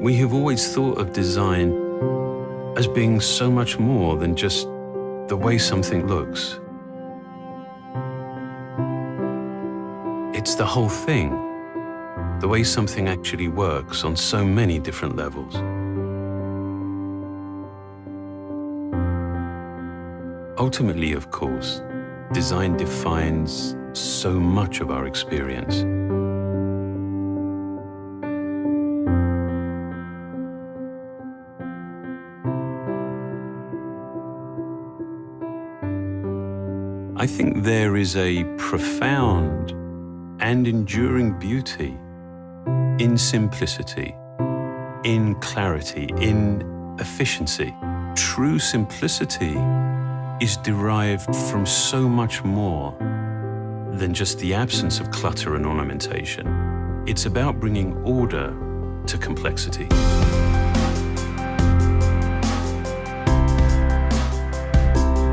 We have always thought of design as being so much more than just the way something looks. It's the whole thing, the way something actually works on so many different levels. Ultimately, of course, design defines so much of our experience. I think there is a profound and enduring beauty in simplicity, in clarity, in efficiency. True simplicity is derived from so much more than just the absence of clutter and ornamentation. It's about bringing order to complexity.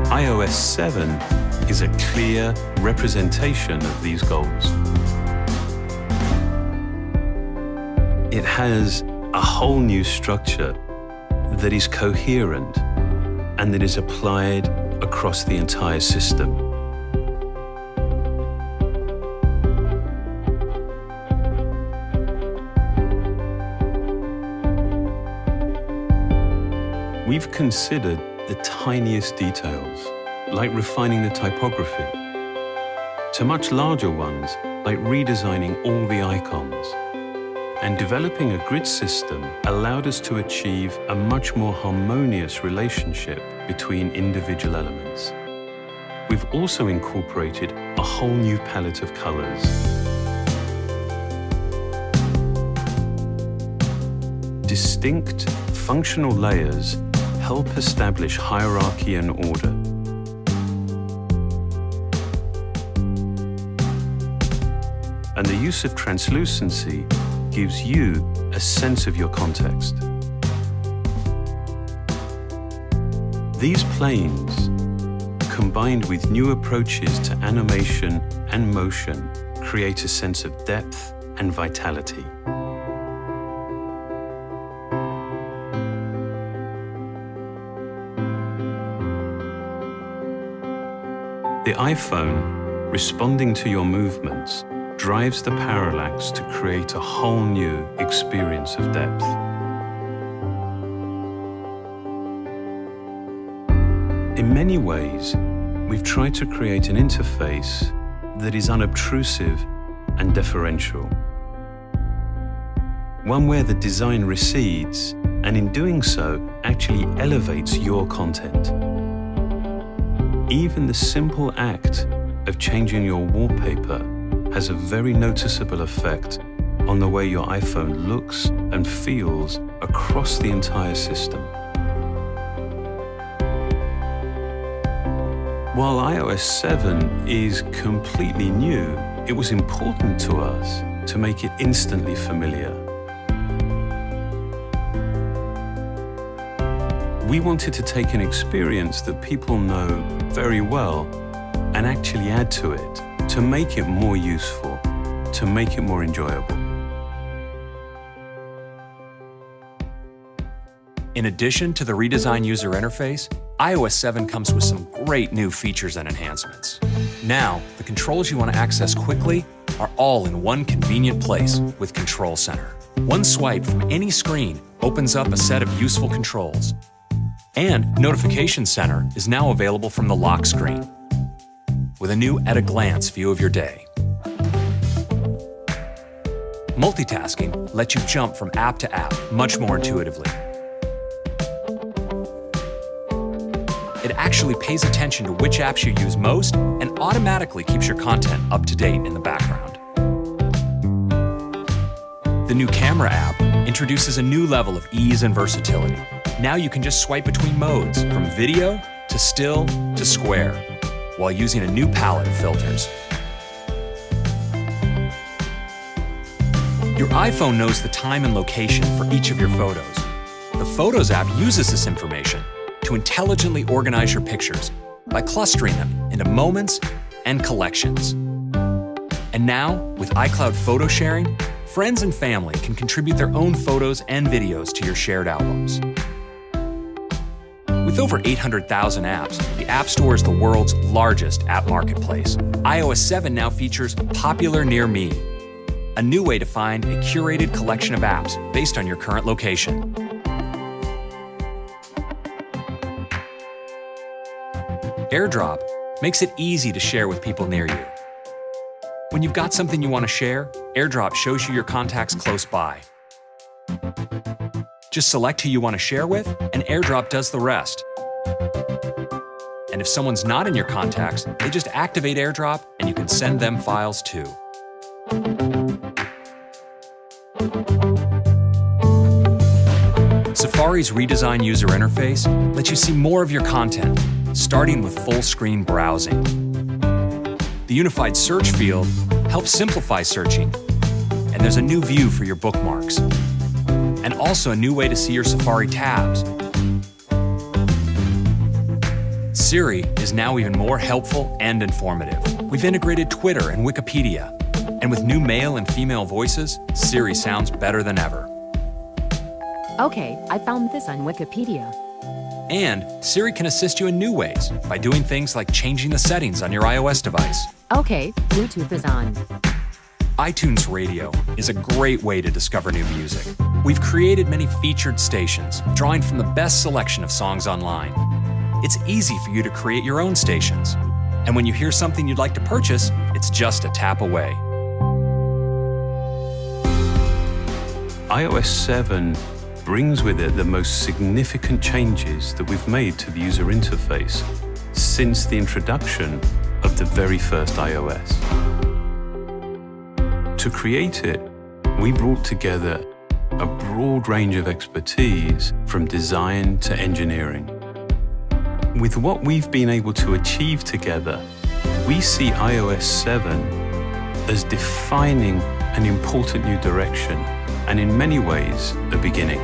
iOS 7 is a clear representation of these goals. It has a whole new structure that is coherent and that is applied across the entire system. We've considered the tiniest details, like refining the typography, to much larger ones, like redesigning all the icons. And developing a grid system allowed us to achieve a much more harmonious relationship between individual elements. We've also incorporated a whole new palette of colors. Distinct, functional layers help establish hierarchy and order. And the use of translucency gives you a sense of your context. These planes, combined with new approaches to animation and motion, create a sense of depth and vitality. The iPhone, responding to your movements, drives the parallax to create a whole new experience of depth. In many ways, we've tried to create an interface that is unobtrusive and deferential. One where the design recedes, and in doing so, actually elevates your content. Even the simple act of changing your wallpaper has a very noticeable effect on the way your iPhone looks and feels across the entire system. While iOS 7 is completely new, it was important to us to make it instantly familiar. We wanted to take an experience that people know very well and actually add to it, to make it more useful, to make it more enjoyable. In addition to the redesigned user interface, iOS 7 comes with some great new features and enhancements. Now, the controls you want to access quickly are all in one convenient place with Control Center. One swipe from any screen opens up a set of useful controls. And Notification Center is now available from the lock screen, with a new at-a-glance view of your day. Multitasking lets you jump from app to app much more intuitively. It actually pays attention to which apps you use most and automatically keeps your content up to date in the background. The new Camera app introduces a new level of ease and versatility. Now you can just swipe between modes, from video to still to square, while using a new palette of filters. Your iPhone knows the time and location for each of your photos. The Photos app uses this information to intelligently organize your pictures by clustering them into moments and collections. And now, with iCloud photo sharing, Friends and family can contribute their own photos and videos to your shared albums. With over 800,000 apps, the App Store is the world's largest app marketplace. iOS 7 now features Popular Near Me, a new way to find a curated collection of apps based on your current location. AirDrop makes it easy to share with people near you. When you've got something you want to share, AirDrop shows you your contacts close by. Just select who you want to share with, and AirDrop does the rest. And if someone's not in your contacts, they just activate AirDrop and you can send them files too. Safari's redesigned user interface lets you see more of your content, starting with full-screen browsing. The unified search field helps simplify searching, and there's a new view for your bookmarks, and also a new way to see your Safari tabs. Siri is now even more helpful and informative. We've integrated Twitter and Wikipedia, and with new male and female voices, Siri sounds better than ever. Okay, I found this on Wikipedia. And Siri can assist you in new ways by doing things like changing the settings on your iOS device. Okay, Bluetooth is on. iTunes Radio is a great way to discover new music. We've created many featured stations, drawing from the best selection of songs online. It's easy for you to create your own stations. And when you hear something you'd like to purchase, it's just a tap away. iOS 7 brings with it the most significant changes that we've made to the user interface since the introduction of the very first iOS. To create it, we brought together a broad range of expertise from design to engineering. With what we've been able to achieve together, we see iOS 7 as defining an important new direction and in many ways a beginning.